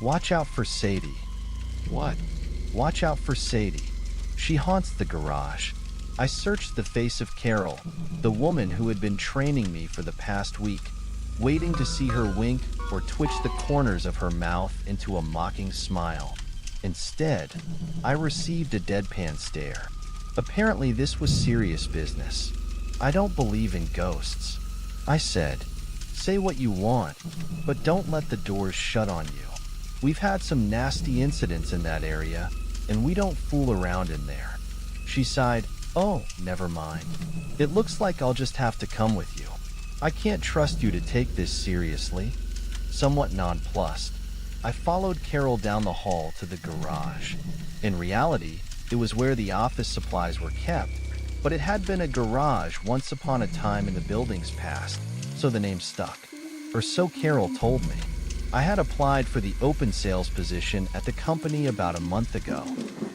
Watch out for Sadie. What? Watch out for Sadie. She haunts the garage. I searched the face of Carol, the woman who had been training me for the past week, waiting to see her wink or twitch the corners of her mouth into a mocking smile. Instead, I received a deadpan stare. Apparently this was serious business. I don't believe in ghosts. I said, say what you want, but don't let the doors shut on you. We've had some nasty incidents in that area, and we don't fool around in there. She sighed, oh, never mind. It looks like I'll just have to come with you. I can't trust you to take this seriously. Somewhat nonplussed, I followed Carol down the hall to the garage. In reality, it was where the office supplies were kept, but it had been a garage once upon a time in the building's past, so the name stuck. Or so Carol told me. I had applied for the open sales position at the company about a month ago.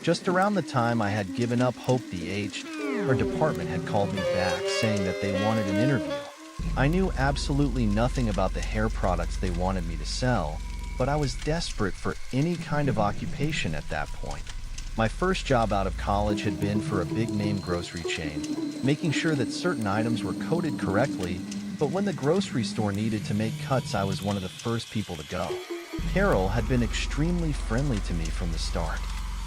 Just around the time I had given up hope, her department had called me back saying that they wanted an interview. I knew absolutely nothing about the hair products they wanted me to sell, but I was desperate for any kind of occupation at that point. My first job out of college had been for a big-name grocery chain, making sure that certain items were coded correctly, but when the grocery store needed to make cuts, I was one of the first people to go. Carol had been extremely friendly to me from the start.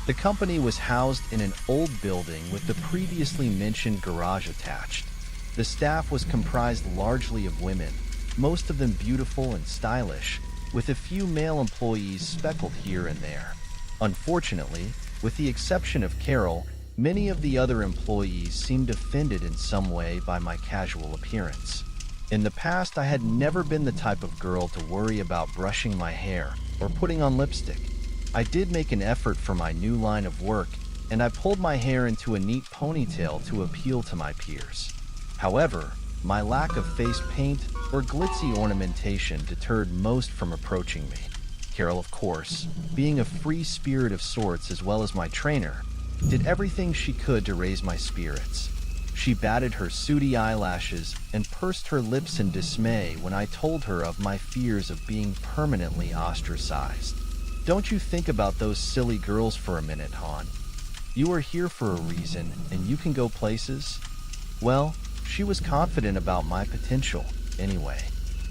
The company was housed in an old building with the previously mentioned garage attached. The staff was comprised largely of women, most of them beautiful and stylish, with a few male employees speckled here and there. Unfortunately, with the exception of Carol, many of the other employees seemed offended in some way by my casual appearance. In the past, I had never been the type of girl to worry about brushing my hair or putting on lipstick. I did make an effort for my new line of work, and I pulled my hair into a neat ponytail to appeal to my peers. However, my lack of face paint or glitzy ornamentation deterred most from approaching me. Carol, of course, being a free spirit of sorts as well as my trainer, did everything she could to raise my spirits. She batted her sooty eyelashes and pursed her lips in dismay when I told her of my fears of being permanently ostracized. Don't you think about those silly girls for a minute, hon. You are here for a reason, and you can go places. Well, she was confident about my potential, anyway,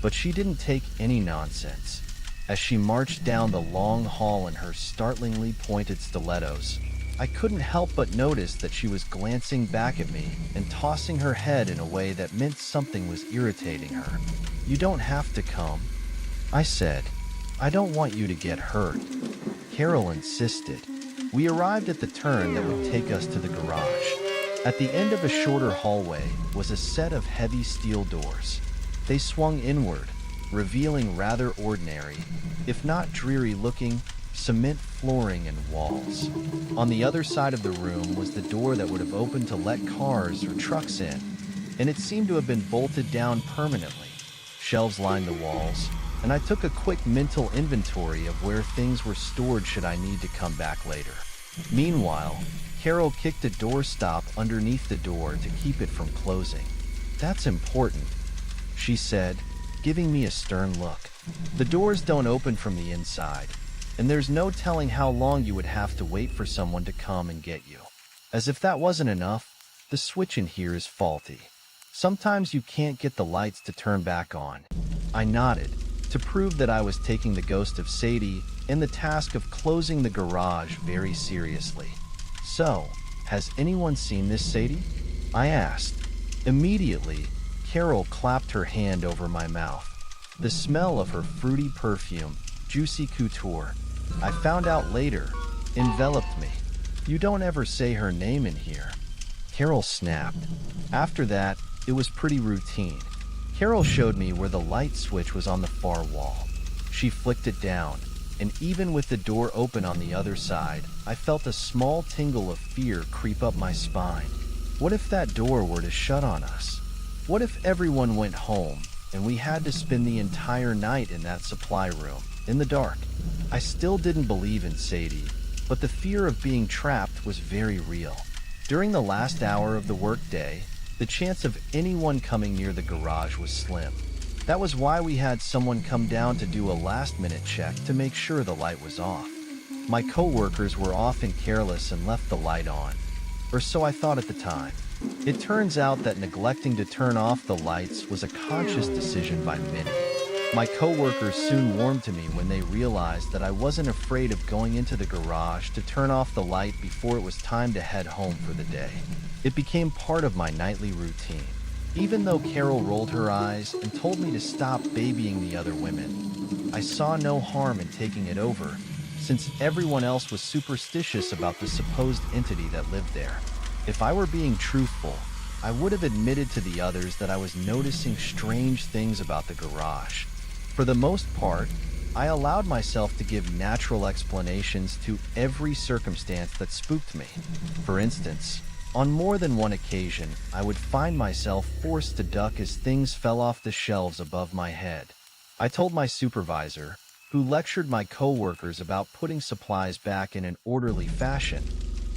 but she didn't take any nonsense. As she marched down the long hall in her startlingly pointed stilettos, I couldn't help but notice that she was glancing back at me and tossing her head in a way that meant something was irritating her. You don't have to come, I said. I don't want you to get hurt. Carol insisted. We arrived at the turn that would take us to the garage. At the end of a shorter hallway was a set of heavy steel doors. They swung inward, revealing rather ordinary, if not dreary-looking, cement flooring and walls. On the other side of the room was the door that would have opened to let cars or trucks in, and it seemed to have been bolted down permanently. Shelves lined the walls, and I took a quick mental inventory of where things were stored should I need to come back later. Meanwhile, Carol kicked a doorstop underneath the door to keep it from closing. That's important, she said, giving me a stern look. The doors don't open from the inside, and there's no telling how long you would have to wait for someone to come and get you. As if that wasn't enough, the switch in here is faulty. Sometimes you can't get the lights to turn back on. I nodded, to prove that I was taking the ghost of Sadie and the task of closing the garage very seriously. So, has anyone seen this, Sadie? I asked. Immediately, Carol clapped her hand over my mouth. The smell of her fruity perfume, juicy couture, I found out later, enveloped me. You don't ever say her name in here. Carol snapped. After that, it was pretty routine. Carol showed me where the light switch was on the far wall. She flicked it down, and even with the door open on the other side, I felt a small tingle of fear creep up my spine. What if that door were to shut on us? What if everyone went home, and we had to spend the entire night in that supply room, in the dark? I still didn't believe in Sadie, but the fear of being trapped was very real. During the last hour of the workday, the chance of anyone coming near the garage was slim. That was why we had someone come down to do a last-minute check to make sure the light was off. My coworkers were often careless and left the light on, or so I thought at the time. It turns out that neglecting to turn off the lights was a conscious decision by many. My coworkers soon warmed to me when they realized that I wasn't afraid of going into the garage to turn off the light before it was time to head home for the day. It became part of my nightly routine. Even though Carol rolled her eyes and told me to stop babying the other women, I saw no harm in taking it over, since everyone else was superstitious about the supposed entity that lived there. If I were being truthful, I would have admitted to the others that I was noticing strange things about the garage. For the most part, I allowed myself to give natural explanations to every circumstance that spooked me. For instance, on more than one occasion, I would find myself forced to duck as things fell off the shelves above my head. I told my supervisor, who lectured my coworkers about putting supplies back in an orderly fashion,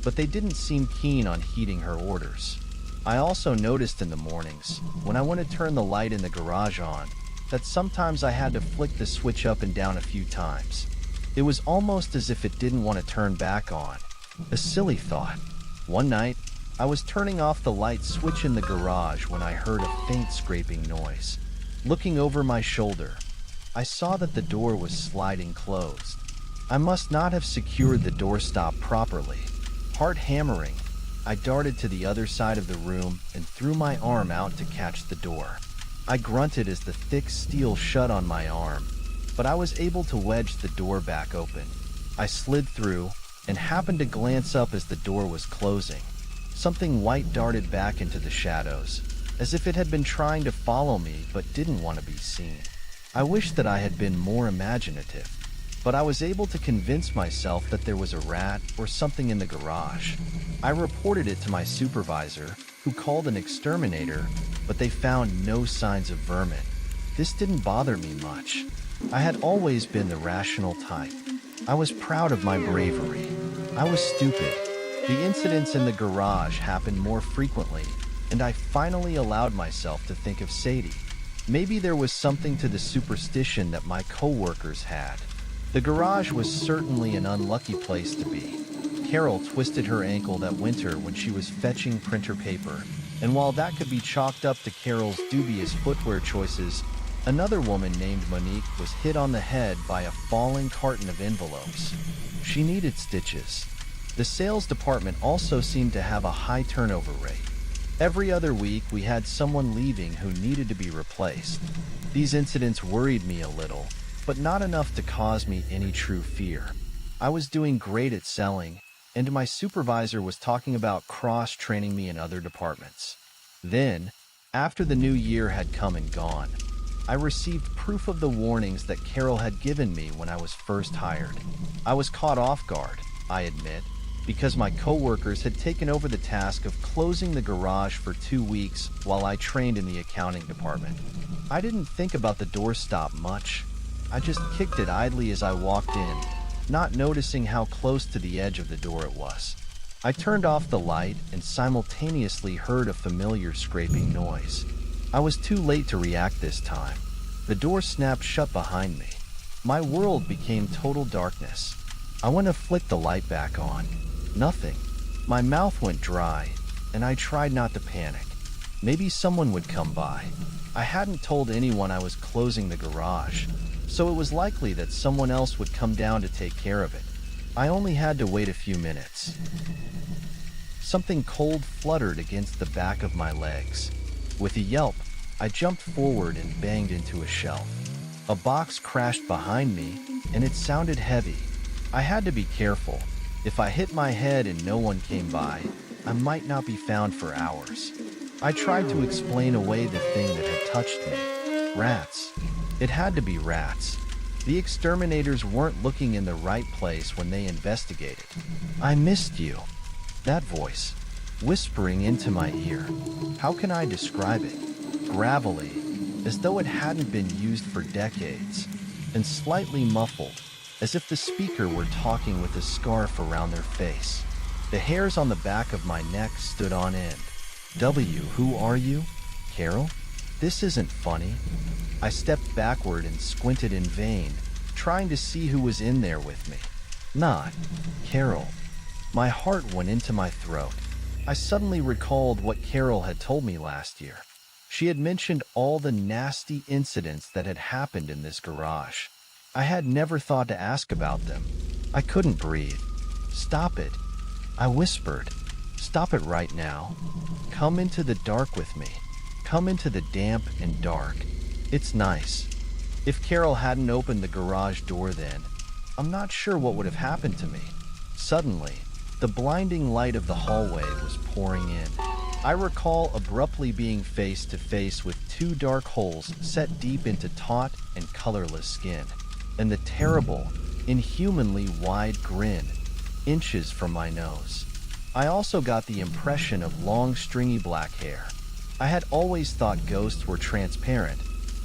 but they didn't seem keen on heeding her orders. I also noticed in the mornings, when I went to turn the light in the garage on, that sometimes I had to flick the switch up and down a few times. It was almost as if it didn't want to turn back on. A silly thought. One night, I was turning off the light switch in the garage when I heard a faint scraping noise. Looking over my shoulder, I saw that the door was sliding closed. I must not have secured the doorstop properly. Heart hammering, I darted to the other side of the room and threw my arm out to catch the door. I grunted as the thick steel shut on my arm, but I was able to wedge the door back open. I slid through and happened to glance up as the door was closing. Something white darted back into the shadows, as if it had been trying to follow me but didn't want to be seen. I wish that I had been more imaginative, but I was able to convince myself that there was a rat or something in the garage. I reported it to my supervisor, who called an exterminator, but they found no signs of vermin. This didn't bother me much. I had always been the rational type. I was proud of my bravery. I was stupid. The incidents in the garage happened more frequently, and I finally allowed myself to think of Sadie. Maybe there was something to the superstition that my coworkers had. The garage was certainly an unlucky place to be. Carol twisted her ankle that winter when she was fetching printer paper, and while that could be chalked up to Carol's dubious footwear choices, another woman named Monique was hit on the head by a falling carton of envelopes. She needed stitches. The sales department also seemed to have a high turnover rate. Every other week, we had someone leaving who needed to be replaced. These incidents worried me a little, but not enough to cause me any true fear. I was doing great at selling, and my supervisor was talking about cross-training me in other departments. Then, after the new year had come and gone, I received proof of the warnings that Carol had given me when I was first hired. I was caught off guard, I admit, because my coworkers had taken over the task of closing the garage for 2 weeks while I trained in the accounting department. I didn't think about the doorstop much. I just kicked it idly as I walked in, not noticing how close to the edge of the door it was. I turned off the light and simultaneously heard a familiar scraping noise. I was too late to react this time. The door snapped shut behind me. My world became total darkness. I went to flick the light back on. Nothing. My mouth went dry, and I tried not to panic. Maybe someone would come by. I hadn't told anyone I was closing the garage, so it was likely that someone else would come down to take care of it. I only had to wait a few minutes. Something cold fluttered against the back of my legs. With a yelp, I jumped forward and banged into a shelf. A box crashed behind me, and it sounded heavy. I had to be careful. If I hit my head and no one came by, I might not be found for hours. I tried to explain away the thing that had touched me. Rats. It had to be rats. The exterminators weren't looking in the right place when they investigated. I missed you. That voice, whispering into my ear. How can I describe it? Gravelly, as though it hadn't been used for decades, and slightly muffled, as if the speaker were talking with a scarf around their face. The hairs on the back of my neck stood on end. W, who are you? Carol? This isn't funny. I stepped backward and squinted in vain, trying to see who was in there with me. Not Carol. My heart went into my throat. I suddenly recalled what Carol had told me last year. She had mentioned all the nasty incidents that had happened in this garage. I had never thought to ask about them. I couldn't breathe. "Stop it," I whispered. "Stop it right now. Come into the dark with me. Come into the damp and dark. It's nice." If Carol hadn't opened the garage door then, I'm not sure what would have happened to me. Suddenly, the blinding light of the hallway was pouring in. I recall abruptly being face to face with two dark holes set deep into taut and colorless skin, and the terrible, inhumanly wide grin, inches from my nose. I also got the impression of long, stringy black hair. I had always thought ghosts were transparent,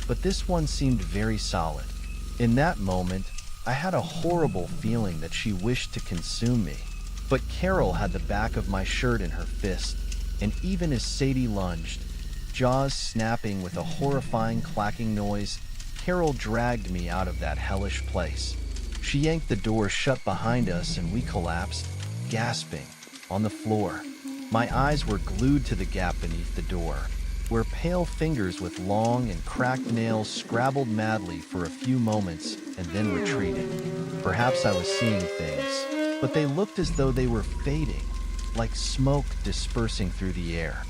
but this one seemed very solid. In that moment, I had a horrible feeling that she wished to consume me. But Carol had the back of my shirt in her fist, and even as Sadie lunged, jaws snapping with a horrifying clacking noise, Carol dragged me out of that hellish place. She yanked the door shut behind us and we collapsed, gasping, on the floor. My eyes were glued to the gap beneath the door, where pale fingers with long and cracked nails scrabbled madly for a few moments and then retreated. Perhaps I was seeing things, but they looked as though they were fading, like smoke dispersing through the air.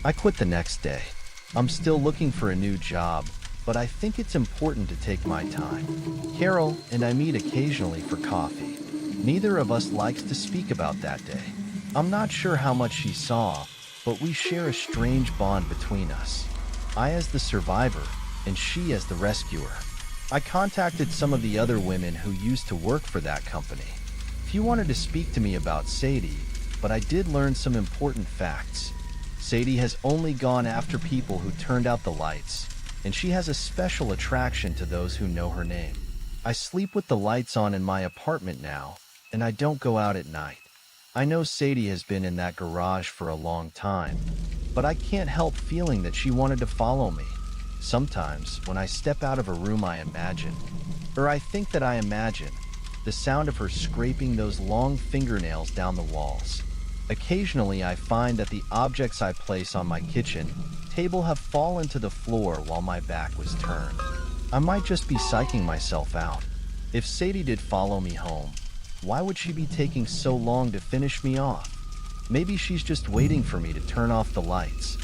I quit the next day. I'm still looking for a new job, but I think it's important to take my time. Carol and I meet occasionally for coffee. Neither of us likes to speak about that day. I'm not sure how much she saw, but we share a strange bond between us. I as the survivor, and she as the rescuer. I contacted some of the other women who used to work for that company. Few wanted to speak to me about Sadie, but I did learn some important facts. Sadie has only gone after people who turned out the lights, and she has a special attraction to those who know her name. I sleep with the lights on in my apartment now, and I don't go out at night. I know Sadie has been in that garage for a long time, but I can't help feeling that she wanted to follow me. Sometimes, when I step out of a room I think that I imagine, the sound of her scraping those long fingernails down the walls. Occasionally I find that the objects I place on my kitchen table have fallen to the floor while my back was turned. I might just be psyching myself out. If Sadie did follow me home, why would she be taking so long to finish me off? Maybe she's just waiting for me to turn off the lights.